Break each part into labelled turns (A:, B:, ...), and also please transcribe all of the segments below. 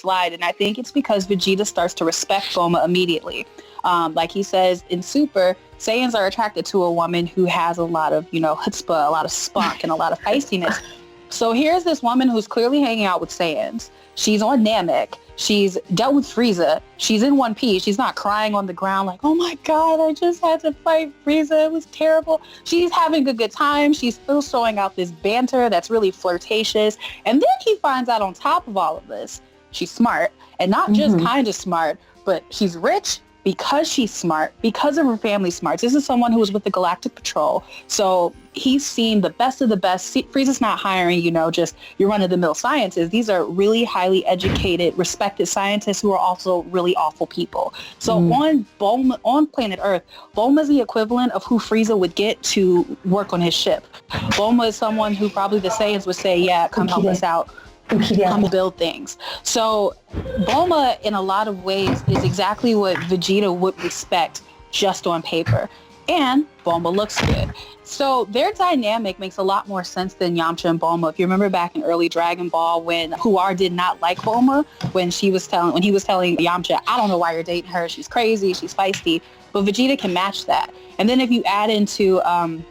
A: slide, and I think it's because Vegeta starts to respect Bulma immediately. Like he says in Super, Saiyans are attracted to a woman who has a lot of, chutzpah, a lot of spunk, and a lot of feistiness. So here's this woman who's clearly hanging out with Saiyans. She's on Namek. She's dealt with Frieza. She's in One Piece. She's not crying on the ground like, oh my God, I just had to fight Frieza. It was terrible. She's having a good time. She's still showing out this banter that's really flirtatious. And then he finds out on top of all of this, she's smart. And not just kind of smart, but she's rich because she's smart, because of her family smarts. This is someone who was with the Galactic Patrol. So he's seen the best of the best. Frieza's not hiring, just your run-of-the-mill scientists. These are really highly educated, respected scientists who are also really awful people. So on planet Earth, Bulma is the equivalent of who Frieza would get to work on his ship. Bulma is someone who probably the Saiyans would say, yeah, come help us out. Come build things. So Bulma, in a lot of ways, is exactly what Vegeta would respect just on paper. And Bulma looks good. So their dynamic makes a lot more sense than Yamcha and Bulma. If you remember back in early Dragon Ball when Huar did not like Bulma, when he was telling Yamcha, I don't know why you're dating her. She's crazy. She's feisty. But Vegeta can match that. And then if you add into, I'm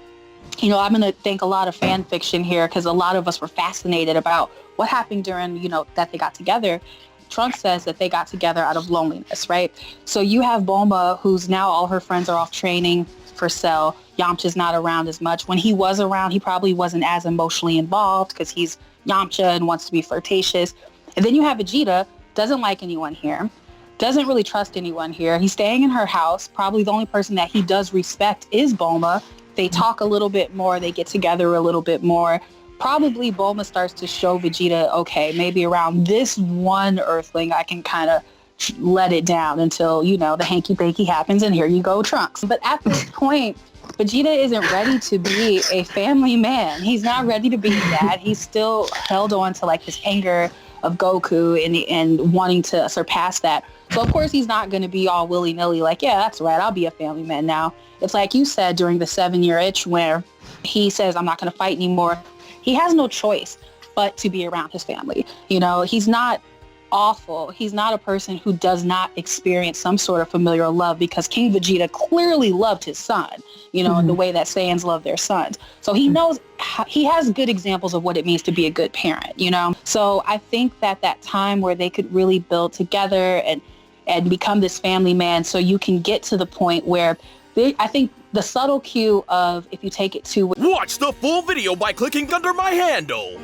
A: going to think a lot of fan fiction here because a lot of us were fascinated about what happened during, that they got together. Trunks says that they got together out of loneliness, right? So you have Bulma, who's now all her friends are off training for Cell. Yamcha's not around as much. When he was around, he probably wasn't as emotionally involved because he's Yamcha and wants to be flirtatious. And then you have Vegeta, doesn't like anyone here, doesn't really trust anyone here. He's staying in her house. Probably the only person that he does respect is Bulma. They talk a little bit more. They get together a little bit more. Probably Bulma starts to show Vegeta, okay, maybe around this one Earthling, I can kind of let it down until, the hanky-panky happens, and here you go, Trunks. But at this point, Vegeta isn't ready to be a family man. He's not ready to be that. He's still held on to, this anger of Goku and wanting to surpass that. So, of course, he's not going to be all willy-nilly like, yeah, that's right, I'll be a family man now. It's like you said during the 7-year itch where he says, I'm not going to fight anymore. He has no choice but to be around his family. He's not awful. He's not a person who does not experience some sort of familiar love because King Vegeta clearly loved his son, in the way that Saiyans love their sons. So he knows, he has good examples of what it means to be a good parent, So I think that time where they could really build together and become this family man so you can get to the point where I think the subtle cue of if you take it to...
B: Watch the full video by clicking under my handle.